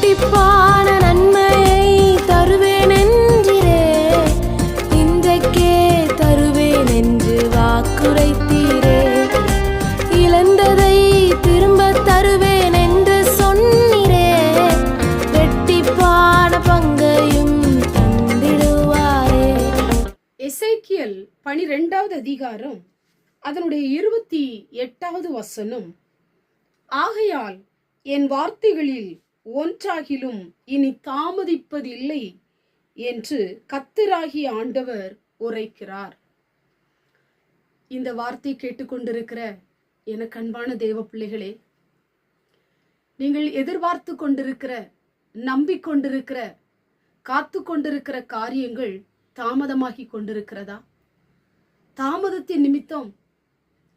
இரட்டிப்பான நன்மையை தருவேன் என்றிரே, இன்றைக்கே தருவேன் என்று வாக்குரைத்தீரே. இழந்ததை திரும்ப தருவேன் என்று சொன்னீரே, இரட்டிப்பான பங்கையும் தந்திடுவாரே. எசேக்கியேல் 12வது அதிகாரம் அதனுடைய 28வது வசனம். ஆகையால் என் வார்த்தைகளில் ஒன்றாகிலும் இனி தாமதிப்பதில்லை என்று கர்த்தராகிய ஆண்டவர் உரைக்கிறார். இந்த வார்த்தை கேட்டுக்கொண்டிருக்கிற எனக்கு அன்பான தேவ பிள்ளைகளே, நீங்கள் எதிர்பார்த்து கொண்டிருக்கிற, நம்பிக்கொண்டிருக்கிற, காத்து கொண்டிருக்கிற காரியங்கள் தாமதமாகி கொண்டிருக்கிறதா? தாமதத்தின் நிமித்தம்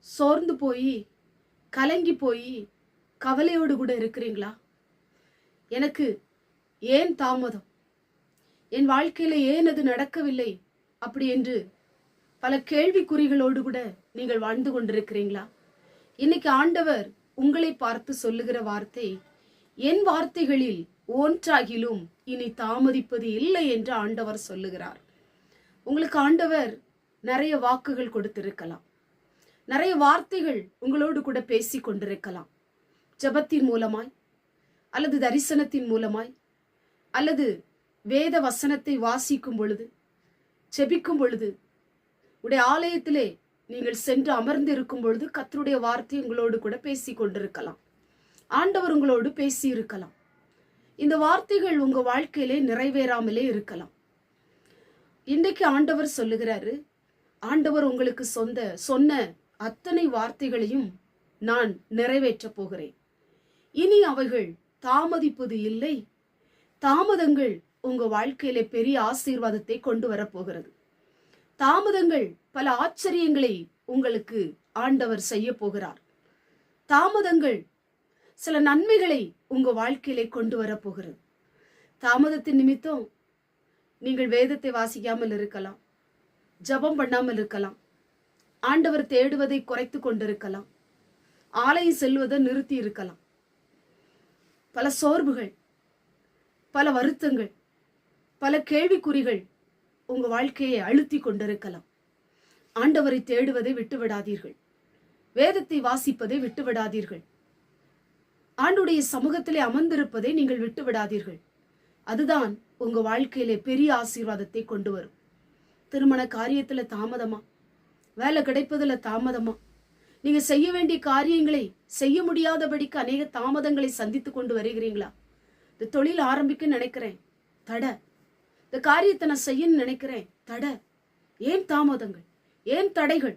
சோர்ந்து போய், கலங்கி போய், கவலையோடு கூட இருக்கிறீங்களா? எனக்கு ஏன் தாமதம், என் வாழ்க்கையில ஏன் அது நடக்கவில்லை அப்படி என்று பல கேள்விக்குறிகளோடு கூட நீங்கள் வாழ்ந்து கொண்டிருக்கிறீங்களா? இன்னைக்கு ஆண்டவர் உங்களை பார்த்து சொல்லுகிற வார்த்தை, என் வார்த்தைகளில் ஒன்றாகிலும் இனி தாமதிப்பது இல்லை என்று ஆண்டவர் சொல்லுகிறார். உங்களுக்கு ஆண்டவர் நிறைய வாக்குகள் கொடுத்திருக்கலாம், நிறைய வார்த்தைகள் உங்களோடு கூட பேசி கொண்டிருக்கலாம். ஜெபத்தின் மூலமாய், அல்லது தரிசனத்தின் மூலமாய், அல்லது வேத வசனத்தை வாசிக்கும் பொழுது, ஜெபிக்கும் பொழுது, உடைய ஆலயத்திலே நீங்கள் சென்று அமர்ந்து இருக்கும் பொழுது கர்த்தருடைய வார்த்தை உங்களோடு கூட பேசி கொண்டிருக்கலாம். ஆண்டவர் உங்களோடு பேசி இருக்கலாம். இந்த வார்த்தைகள் உங்க வாழ்க்கையிலே நிறைவேறாமலே இருக்கலாம். இன்றைக்கு ஆண்டவர் சொல்லுகிறாரு, ஆண்டவர் உங்களுக்கு சொன்ன அத்தனை வார்த்தைகளையும் நான் நிறைவேற்ற போகிறேன். இனி அவைகள் தாமதிப்பது இல்லை. தாமதங்கள் உங்க வாழ்க்கையில பெரிய ஆசீர்வாதத்தை கொண்டு வரப்போகிறது. தாமதங்கள் பல ஆச்சரியங்களை உங்களுக்கு ஆண்டவர் செய்ய போகிறார். தாமதங்கள் சில நன்மைகளை உங்க வாழ்க்கையிலே கொண்டு வரப்போகிறது. தாமதத்தின் நிமித்தம் நீங்கள் வேதத்தை வாசிக்காமல் இருக்கலாம், ஜபம் பண்ணாமல் இருக்கலாம், ஆண்டவர் தேடுவதை குறைத்து கொண்டிருக்கலாம், ஆலயம் செல்வதை நிறுத்தி இருக்கலாம். பல சோர்வுகள், பல வருத்தங்கள், பல கேள்விக்குறிகள் உங்க வாழ்க்கையை அழுத்தி கொண்டிருக்கலாம். ஆண்டவரை தேடுவதை விட்டுவிடாதீர்கள். வேதத்தை வாசிப்பதை விட்டுவிடாதீர்கள். ஆண்டுடைய சமூகத்திலே அமர்ந்திருப்பதை நீங்கள் விட்டுவிடாதீர்கள். அதுதான் உங்க வாழ்க்கையிலே பெரிய ஆசீர்வாதத்தை கொண்டு வரும். திருமண காரியத்துல தாமதமா, வேலை கிடைப்பதுல தாமதமா, நீங்க செய்ய வேண்டிய காரியங்களை செய்ய முடியாதபடிக்கு அநேக தாமதங்களை சந்தித்து கொண்டு வருகிறீங்களா? இந்த தொழில் ஆரம்பிக்க நினைக்கிறேன், தடை. இந்த காரியத்தை நான் செய்யணும்னு நினைக்கிறேன், தடை. ஏன் தாமதங்கள், ஏன் தடைகள்?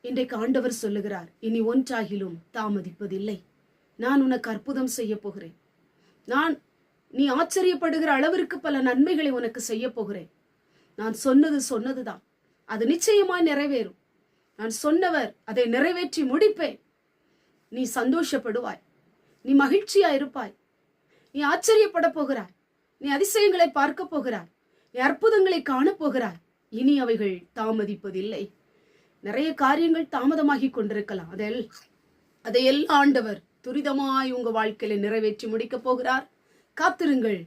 இன்றைக்கு ஆண்டவர் சொல்லுகிறார், இனி ஒன்றாகிலும் தாமதிப்பதில்லை. நான் உனக்கு அற்புதம் செய்ய போகிறேன். நீ ஆச்சரியப்படுகிற அளவிற்கு பல நன்மைகளை உனக்கு செய்ய போகிறேன். நான் சொன்னதுதான், அது நிச்சயமாய் நிறைவேறும். நான் சொன்னவர் அதை நிறைவேற்றி முடிப்பேன். நீ சந்தோஷப்படுவாய், நீ மகிழ்ச்சியா இருப்பாய், நீ ஆச்சரியப்பட போகிறாய், நீ அதிசயங்களை பார்க்க போகிறாய், நீ அற்புதங்களை காண போகிறாய். இனி அவைகள் தாமதிப்பதில்லை. நிறைய காரியங்கள் தாமதமாகி கொண்டிருக்கலாம். அதையெல்லாம் ஆண்டவர் துரிதமாய் உங்க வாழ்க்கையில நிறைவேற்றி முடிக்க போகிறார். காத்திருங்கள்.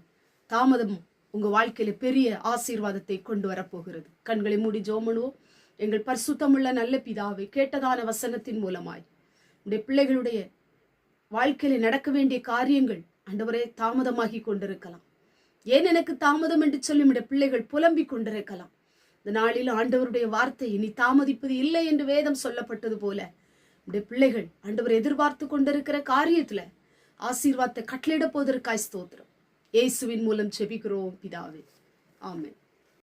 தாமதம் உங்க வாழ்க்கையில பெரிய ஆசீர்வாதத்தை கொண்டு வரப்போகிறது. கண்களை மூடி ஜெபம் பண்ணுவோம். எங்கள் பரிசுத்தமுள்ள நல்ல பிதாவை, கேட்டதான வசனத்தின் மூலமாய் உடைய பிள்ளைகளுடைய வாழ்க்கையில நடக்க வேண்டிய காரியங்கள் ஆண்டவரே தாமதமாகி கொண்டிருக்கலாம். ஏன் எனக்கு தாமதம் என்று சொல்லி உடைய பிள்ளைகள் புலம்பிக் கொண்டிருக்கலாம். இந்த நாளில் ஆண்டவருடைய வார்த்தை, இனி தாமதிப்பது இல்லை என்று வேதம் சொல்லப்பட்டது போல உடைய பிள்ளைகள் ஆண்டவர் எதிர்பார்த்து கொண்டிருக்கிற காரியத்துல ஆசீர்வாதத்தை கட்டளையிட போவதற்காய் ஸ்தோத்திரம். இயேசுவின் மூலம் ஜெபிக்கிறோம் பிதாவே, ஆமென்.